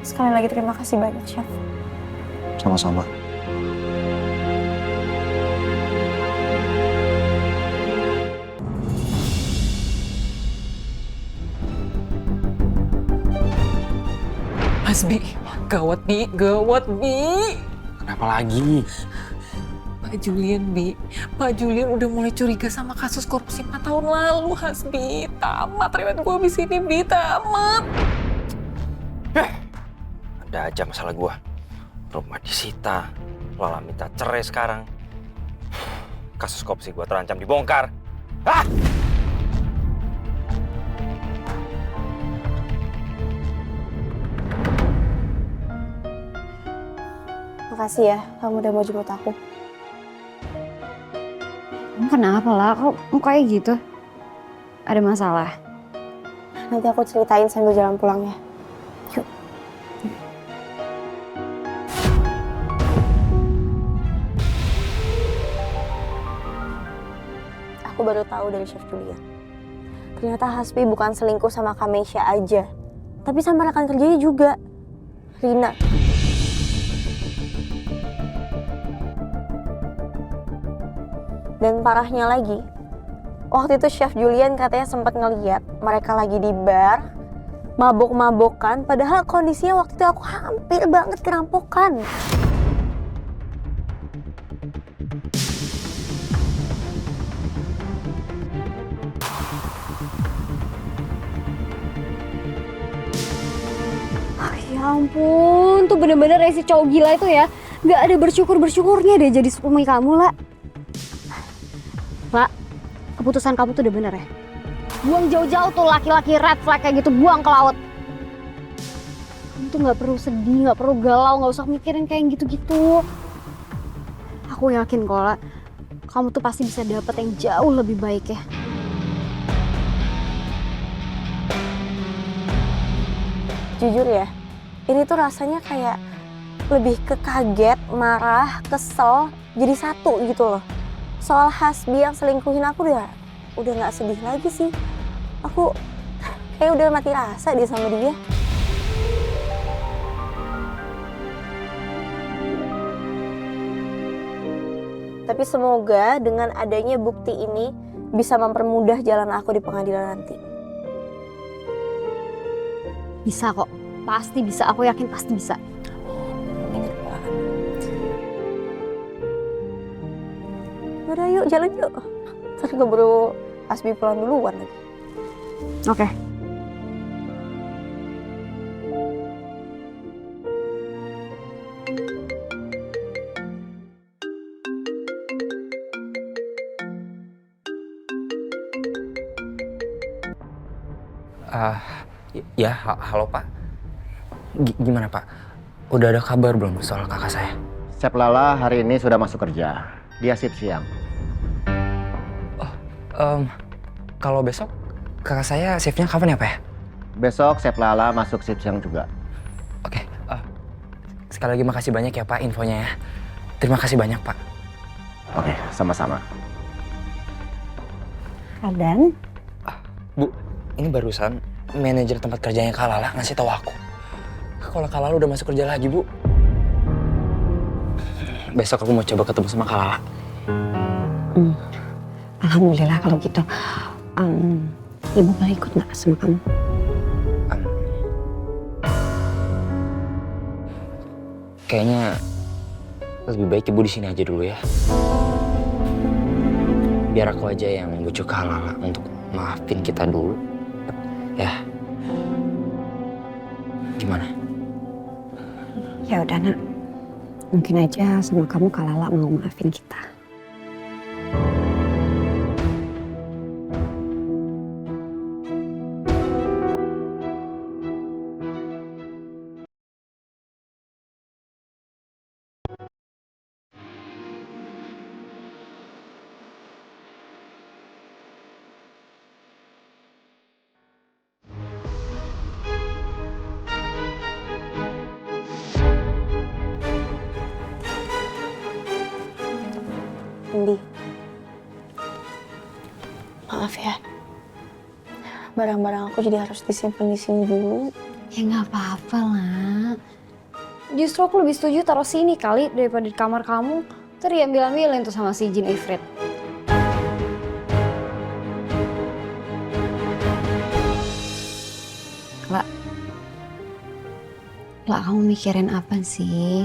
Sekali lagi terima kasih banyak, Chef. Sama-sama. Hasbi, gawat Bi, gawat Bi. Kenapa lagi? Pak Julian, Bi. Pak Julian udah mulai curiga sama kasus korupsi 4 tahun lalu, Hasbi. Tamat rewet gue abis ini, Bi. Tamat. Ada aja masalah gua. Rumah disita, Lala minta cerai sekarang. Kasus korupsi gua terancam dibongkar. Ah! Makasih ya, kamu udah mau jemput aku. Kenapa lah? Kok kayak gitu? Ada masalah? Nanti aku ceritain sambil jalan pulang ya. Yuk. Aku baru tahu dari Chef Julian. Ternyata Hasbi bukan selingkuh sama Kamesha aja, tapi sama rekan kerjanya juga, Rina. Dan parahnya lagi, waktu itu Chef Julian katanya sempat ngeliat mereka lagi di bar, mabok-mabokan, padahal kondisinya waktu itu aku hampir banget kerampokan. Ya ampun, tuh bener-bener si cowok gila itu ya. Gak ada bersyukur-bersyukurnya deh jadi suami kamu, La. La, keputusan kamu tuh udah bener ya. Buang jauh-jauh tuh laki-laki red flag kayak gitu, buang ke laut. Kamu tuh gak perlu sedih, gak perlu galau, gak usah mikirin kayak gitu-gitu. Aku yakin kok, La, kamu tuh pasti bisa dapet yang jauh lebih baik ya. Jujur ya, ini tuh rasanya kayak lebih ke kaget, marah, kesel, jadi satu gitu loh. Soal Hasbi yang selingkuhin aku udah nggak sedih lagi sih. Aku kayak udah mati rasa dia sama dia. Tapi semoga dengan adanya bukti ini bisa mempermudah jalan aku di pengadilan nanti. Bisa kok, pasti bisa. Aku yakin pasti bisa. Udah yuk, jalan yuk. Ntar keburu Hasbi pulang duluan lagi. Oke. Halo Pak. Gimana Pak? Udah ada kabar belum soal kakak saya? Chef Lala hari ini sudah masuk kerja. Dia shift siang. Kalau besok kakak saya shiftnya kapan ya Pak ya? Besok Chef Lala masuk shift siang juga. Oke. Sekali lagi makasih banyak ya Pak infonya ya. Terima kasih banyak Pak. Oke, sama-sama. Kadang Bu, ini barusan manajer tempat kerjanya Kak Lala ngasih tahu aku kalau Kak Lala udah masuk kerja lagi, Bu. Besok aku mau coba ketemu sama Kak Lala. Alhamdulillah kalau gitu. Ibu boleh ikut nggak sama kamu? Kayaknya lebih baik Ibu di sini aja dulu ya. Biar aku aja yang membujuk Kak Lala untuk maafin kita dulu. Ya. Gimana? Ya udah nak. Mungkin aja sama kamu Kak Lala mau maafin kita. Indi, maaf ya. Barang-barang aku jadi harus disimpan di sini dulu. Ya nggak apa-apa lah. Justru aku lebih setuju taruh sini kali daripada di kamar kamu. Ntar diambil-ambilin tuh sama si Jin Ifrit. Lah kamu mikirin apa sih?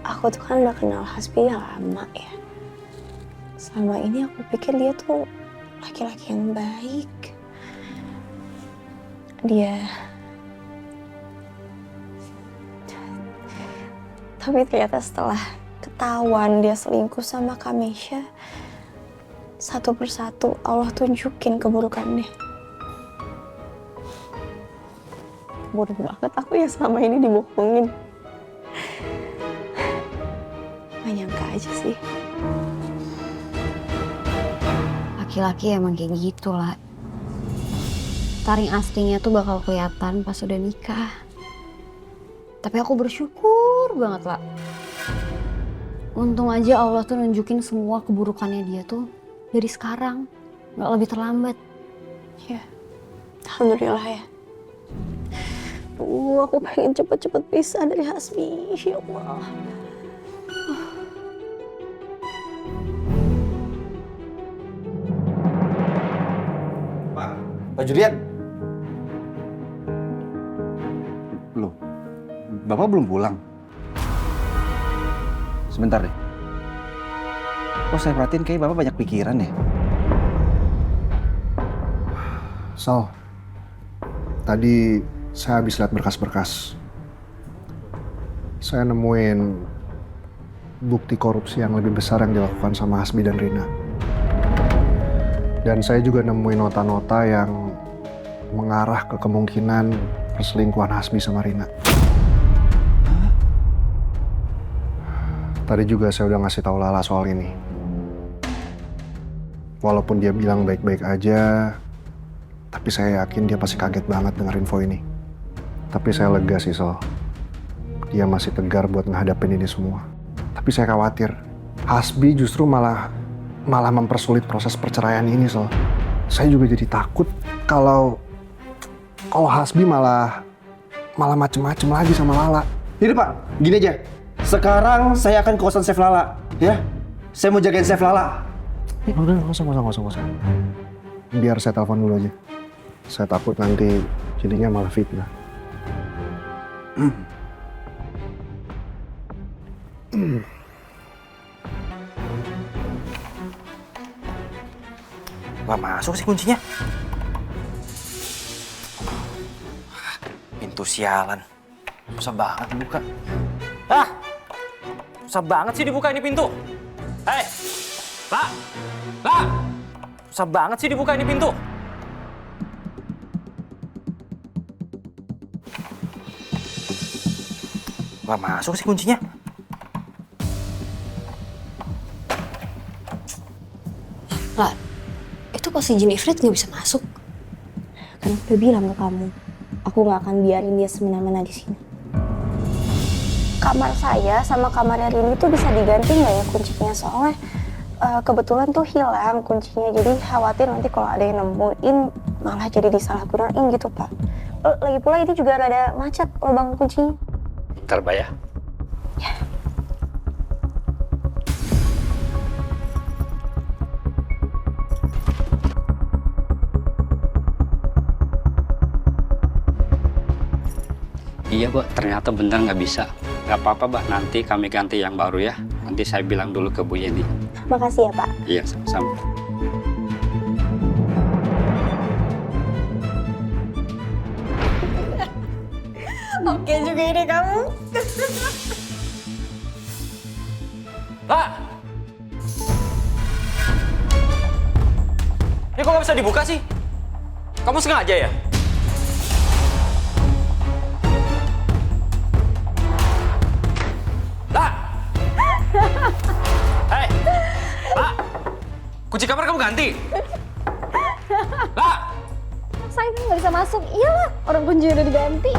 Aku tuh kan udah kenal Hasbi lama ya. Selama ini aku pikir dia tuh laki-laki yang baik. Tapi ternyata setelah ketahuan dia selingkuh sama Kamesha, satu persatu Allah tunjukin keburukannya. Bodoh banget aku ya selama ini dibohongin. Gak nyangka aja sih. Laki-laki emang kayak gitu lah. Taring aslinya tuh bakal kelihatan pas udah nikah. Tapi aku bersyukur banget lah. Untung aja Allah tuh nunjukin semua keburukannya dia tuh dari sekarang. Gak lebih terlambat. Ya, alhamdulillah ya. Aku pengen cepet-cepet pisah dari Hasbi, ya Allah. Pak Julian. Loh, Bapak belum pulang? Sebentar deh. Kok saya perhatiin kayak Bapak banyak pikiran ya? Sal, tadi saya habis lihat berkas-berkas. Saya nemuin bukti korupsi yang lebih besar yang dilakukan sama Hasbi dan Rina. Dan saya juga nemuin nota-nota yang mengarah ke kemungkinan perselingkuhan Hasbi sama Rina. Tadi juga saya udah ngasih tahu Lala soal ini. Walaupun dia bilang baik-baik aja, tapi saya yakin dia pasti kaget banget denger info ini. Tapi saya lega sih, Sol. Dia masih tegar buat ngehadapin ini semua. Tapi saya khawatir, Hasbi justru malah mempersulit proses perceraian ini, Sol. Saya juga jadi takut kalau Hasbi malah macem-macem lagi sama Lala. Ini Pak, gini aja. Sekarang saya akan ke kosan Chef Lala, ya. Saya mau jagain Chef Lala. Udah, nggak usah. Biar saya telepon dulu aja. Saya takut nanti jadinya malah fitnah. Gak masuk sih kuncinya. Pintu sialan. Susah banget dibuka. Susah banget sih dibuka ini pintu. Hei, La! Susah banget sih dibuka ini pintu. Gak masuk sih kuncinya. Lah, itu kok si Jin Ifrit nggak bisa masuk? Kan udah bilang ke kamu, aku nggak akan biarin dia semena-mena di sini. Kamar saya sama kamarnya Rini tuh bisa diganti nggak ya kuncinya? Soalnya kebetulan tuh hilang kuncinya, jadi khawatir nanti kalau ada yang nemuin malah jadi disalahgunain gitu Pak. Lagi pula ini juga rada macet lubang kuncinya. Bentar, Mbak ya. Iya, Bu, ternyata benar nggak bisa. Nggak apa-apa, Mbak, nanti kami ganti yang baru ya. Nanti saya bilang dulu ke Bu Yeni. Makasih ya Pak. Iya, sama-sama. Oke juga ide kamu. Lah! Ini kok nggak bisa dibuka sih? Kamu sengaja ya? Hei, La, kunci kamar kamu ganti. La, Saya kan nggak bisa masuk. Iyalah, orang kunci udah diganti.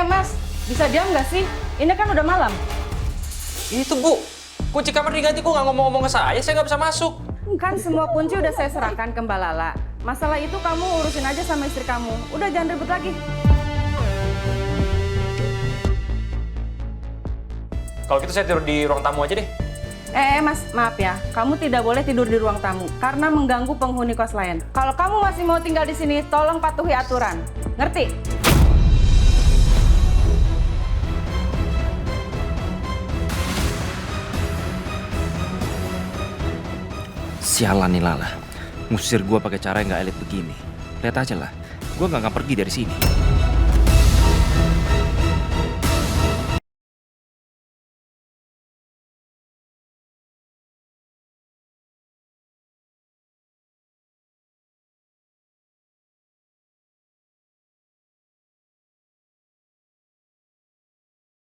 Mas, bisa diam nggak sih? Ini kan udah malam. Itu Bu, kunci kamar diganti. Kok nggak ngomong-ngomong ke saya nggak bisa masuk. Kan semua kunci udah saya serahkan ke Mbak Lala. Masalah itu kamu urusin aja sama istri kamu. Udah jangan ribut lagi. Kalau gitu saya tidur di ruang tamu aja deh. Mas, maaf ya. Kamu tidak boleh tidur di ruang tamu karena mengganggu penghuni kos lain. Kalau kamu masih mau tinggal di sini, tolong patuhi aturan. Ngerti? Sialan nih Lala. Ngusir gua pakai cara yang nggak elit begini. Lihat aja lah, gua nggak akan pergi dari sini.